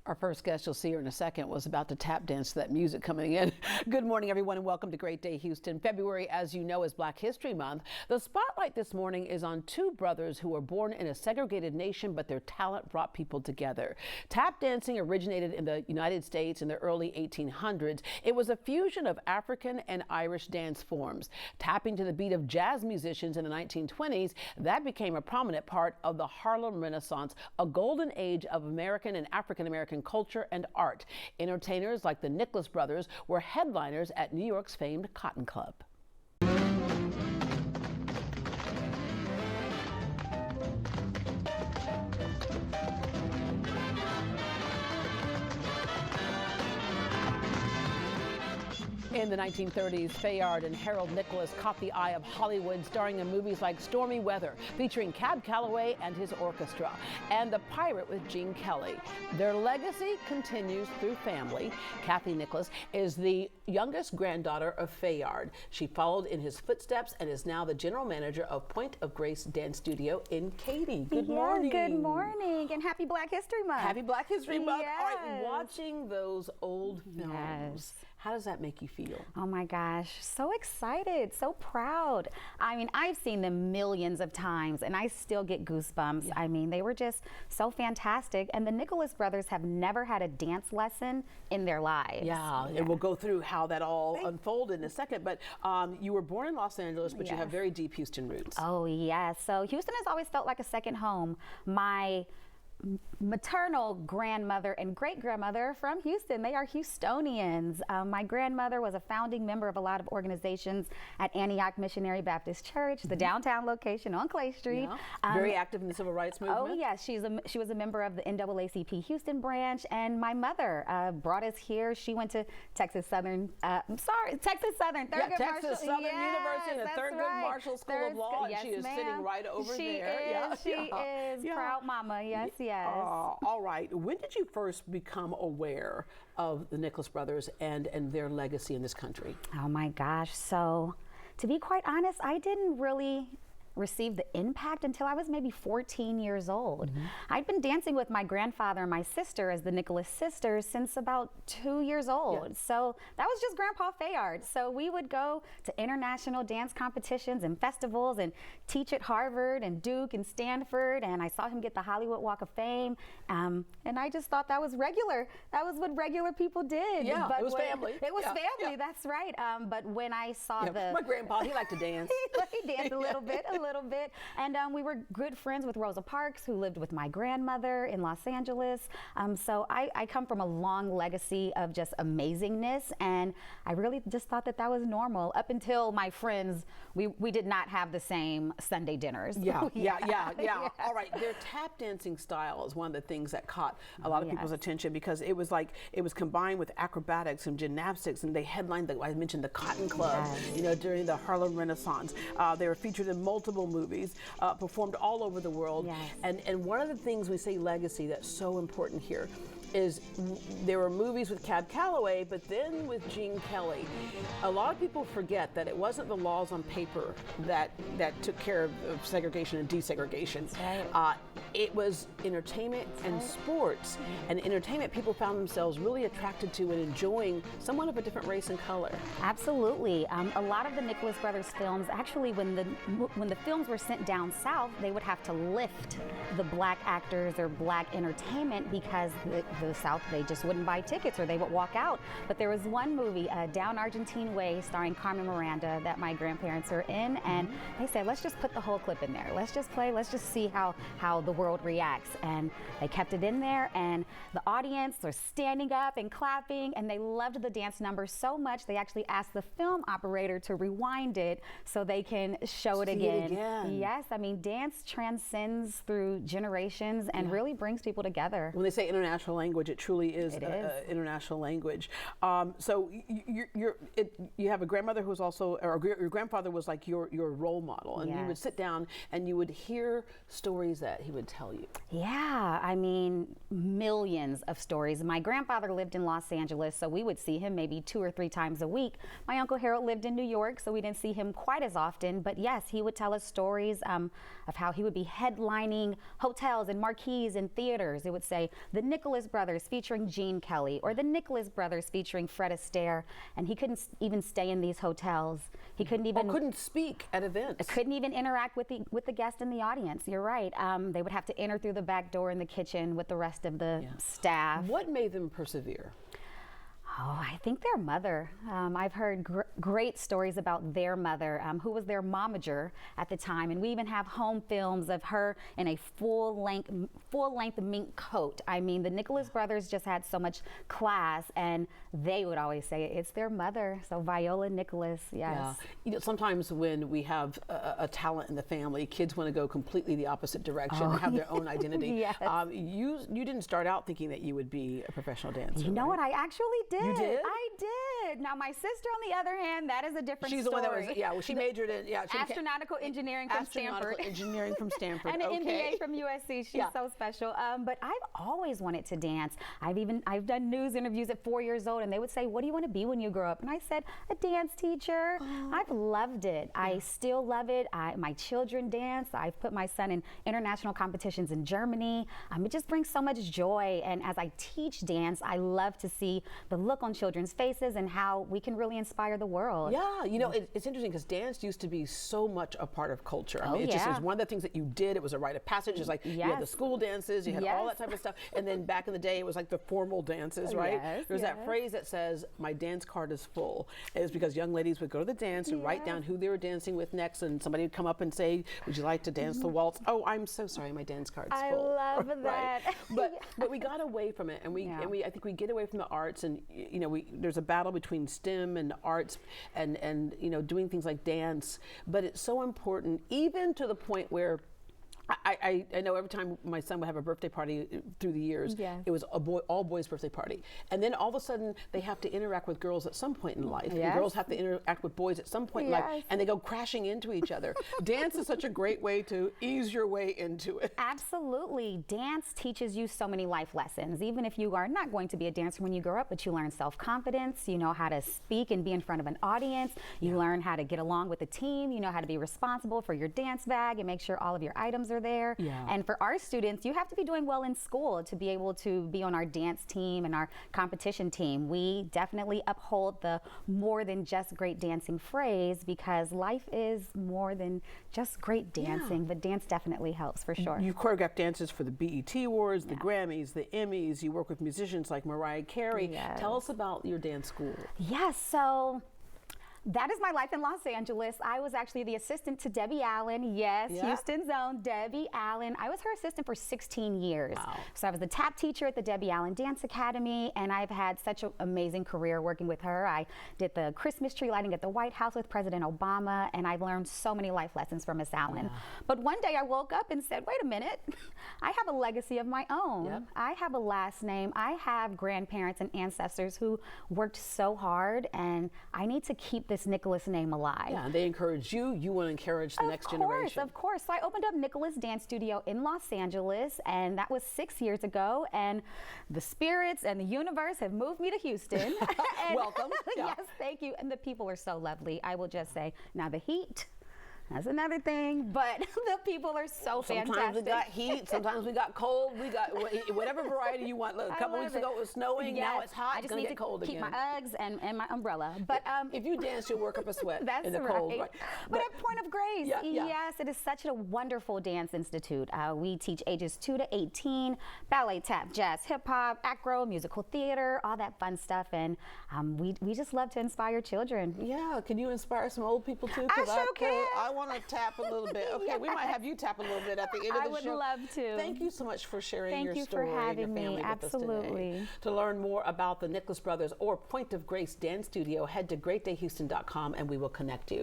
Our first guest, you'll see her in a second, was about to tap dance to that music coming in. Good morning, everyone, and welcome to Great Day Houston. February, as you know, is Black History Month. The spotlight this morning is on two brothers who were born in a segregated nation, but their talent brought people together. Tap dancing originated in the United States in the early 1800s. It was a fusion of African and Irish dance forms. Tapping to the beat of jazz musicians in the 1920s, that became a prominent part of the Harlem Renaissance, a golden age of American and African-American culture and art. Entertainers like the Nicholas brothers were headliners at New York's famed Cotton Club. In the 1930s, Fayard and Harold Nicholas caught the eye of Hollywood, starring in movies like Stormy Weather, featuring Cab Calloway and his orchestra, and The Pirate with Gene Kelly. Their legacy continues through family. Cathie Nicholas is the youngest granddaughter of Fayard. She followed in his footsteps and is now the general manager of Pointe of Grace Dance Studio in Katy. Good morning. Good morning, and happy Black History Month. Happy Black History Month. Yes. All right, watching those old films. Yes. How does that make you feel? Oh my gosh, so excited, so proud. I mean, I've seen them millions of times and I still get goosebumps. Yeah. I mean, they were just so fantastic. And the Nicholas brothers have never had a dance lesson in their lives. Yeah, and we'll go through how that all unfolded in a second. But you were born in Los Angeles, but you have very deep Houston roots. Oh yeah, so Houston has always felt like a second home. My maternal grandmother and great-grandmother are from Houston. They are Houstonians. My grandmother was a founding member of a lot of organizations at Antioch Missionary Baptist Church, the downtown location on Clay Street. Yeah. Very active in the civil rights movement. Oh yes, she was a member of the NAACP Houston branch, and my mother brought us here. She went to Texas Southern, Texas Southern Thurgood Texas Marshall. Southern University, the Thurgood Marshall School of Law, and she is sitting right over there. She is proud mama. Yes. All right. When did you first become aware of the Nicholas brothers and their legacy in this country? Oh my gosh. So to be quite honest, I didn't really receive the impact until I was maybe 14 years old. I'd been dancing with my grandfather and my sister as the Nicholas sisters since about 2 years old. So that was just Grandpa Fayard. So we would go to international dance competitions and festivals and teach at Harvard and Duke and Stanford, and I saw him get the Hollywood Walk of Fame, and I just thought that was regular. That was what regular people did. Yeah, but it was family. It was family, that's right. But when I saw my grandpa, he liked to dance. he danced a little bit. And we were good friends with Rosa Parks, who lived with my grandmother in Los Angeles. So I come from a long legacy of just amazingness, and I really just thought that that was normal up until my friends, we did not have the same Sunday dinners. Yeah. All right, their tap dancing style is one of the things that caught a lot of people's attention, because it was combined with acrobatics and gymnastics, and they headlined I mentioned the Cotton Club, you know, during the Harlem Renaissance. They were featured in multiple movies, performed all over the world. And one of the things we say legacy that's so important here is there were movies with Cab Calloway, but then with Gene Kelly. A lot of people forget that it wasn't the laws on paper that took care of segregation and desegregation. It was entertainment and sports. And entertainment, people found themselves really attracted to and enjoying someone of a different race and color. Absolutely. A lot of the Nicholas brothers films, actually when the films were sent down south, they would have to lift the black actors or black entertainment, because the South, they just wouldn't buy tickets or they would walk out. But there was one movie, Down Argentine Way, starring Carmen Miranda, that my grandparents are in, and they said, let's just put the whole clip in there. Let's just play, let's just see how the world reacts. And they kept it in there, and the audience were standing up and clapping, and they loved the dance number so much, they actually asked the film operator to rewind it so they can show it again. Yes, I mean, dance transcends through generations and really brings people together. When they say international language, it truly is international language. So you have a grandmother who was also, or your grandfather was like your role model, and you would sit down and you would hear stories that he would tell you. Yeah, I mean, millions of stories. My grandfather lived in Los Angeles, so we would see him maybe 2 or 3 times a week. My Uncle Harold lived in New York, so we didn't see him quite as often, but yes, he would tell us stories of how he would be headlining hotels and marquees and theaters. It would say the Nicholas brothers featuring Gene Kelly, or the Nicholas brothers featuring Fred Astaire, and he couldn't even stay in these hotels. He couldn't even couldn't speak at events. Couldn't even interact with the guest in the audience. You're right. They would have to enter through the back door in the kitchen with the rest of the staff. What made them persevere? Oh, I think their mother. I've heard great stories about their mother, who was their momager at the time, and we even have home films of her in a full-length mink coat. I mean, the Nicholas brothers just had so much class, and they would always say it's their mother. So Viola Nicholas, yes. Yeah. You know, sometimes when we have a talent in the family, kids want to go completely the opposite direction, and have their own identity. Yes. You didn't start out thinking that you would be a professional dancer. You know what? I actually did. You did? I did. Now, my sister, on the other hand, that is a different She's story. the one that was, well, she majored in, astronautical engineering from Stanford. Engineering from Stanford. And an MBA from USC. She's so special. But I've always wanted to dance. I've done news interviews at 4 years old, and they would say, "What do you want to be when you grow up?" And I said, "A dance teacher." I've loved it. I still love it. My children dance. I've put my son in international competitions in Germany. It just brings so much joy. And as I teach dance, I love to see the look on children's faces and how we can really inspire the world. Yeah, you know, it's interesting because dance used to be so much a part of culture. I mean, it just was one of the things that you did. It was a rite of passage. It's like you had the school dances, you had all that type of stuff. And then back in the day, it was like the formal dances, right? There's that phrase that says, "My dance card is full." It was because young ladies would go to the dance and write down who they were dancing with next, and somebody would come up and say, "Would you like to dance the waltz?" "Oh, I'm so sorry, my dance card's full." I love that. Right? But we got away from it, and I think we get away from the arts, and you know, there's a battle between STEM and arts, and you know, doing things like dance. But it's so important, even to the point where I know every time my son would have a birthday party through the years, it was all boys birthday party. And then all of a sudden they have to interact with girls at some point in life. And girls have to interact with boys at some point in life, and they go crashing into each other. Dance is such a great way to ease your way into it. Absolutely. Dance teaches you so many life lessons. Even if you are not going to be a dancer when you grow up, but you learn self-confidence, you know how to speak and be in front of an audience, you learn how to get along with the team, you know how to be responsible for your dance bag and make sure all of your items are there. And for our students, you have to be doing well in school to be able to be on our dance team and our competition team. We definitely uphold the more than just great dancing phrase, because life is more than just great dancing, but dance definitely helps for sure. You choreograph dances for the BET Awards, the Grammys, the Emmys. You work with musicians like Mariah Carey. Tell us about your dance school. Yes, so that is my life in Los Angeles. I was actually the assistant to Debbie Allen. Yes, Houston's own Debbie Allen. I was her assistant for 16 years. So I was the tap teacher at the Debbie Allen Dance Academy, and I've had such an amazing career working with her. I did the Christmas tree lighting at the White House with President Obama, and I've learned so many life lessons from Miss Allen. But one day I woke up and said, wait a minute, I have a legacy of my own. I have a last name. I have grandparents and ancestors who worked so hard, and I need to keep this Nicholas name alive. Yeah, and they encourage you. You want to encourage the next generation. Of course. So I opened up Nicholas Dance Studio in Los Angeles, and that was 6 years ago. And the spirits and the universe have moved me to Houston. Welcome. Yes, thank you. And the people are so lovely. I will just say, now the heat, that's another thing, but the people are so fantastic. Sometimes we got heat, sometimes we got cold, we got whatever variety you want. Look, a couple weeks ago it was snowing, now it's hot, it's going to get cold again. I just need to keep my Uggs and my umbrella. But if you dance, you'll work up a sweat in the cold. Right. But at Pointe of Grace, yes, it is such a wonderful dance institute. We teach ages 2 to 18, ballet, tap, jazz, hip hop, acro, musical theater, all that fun stuff. And we just love to inspire children. Yeah, can you inspire some old people too? I sure can. I want to tap a little bit. Okay, we might have you tap a little bit at the end of the show. I would love to. Thank you so much for sharing your story. Thank you for having and your family me. with us today. To learn more about the Nicholas Brothers or Pointe of Grace Dance Studio, head to greatdayhouston.com and we will connect you.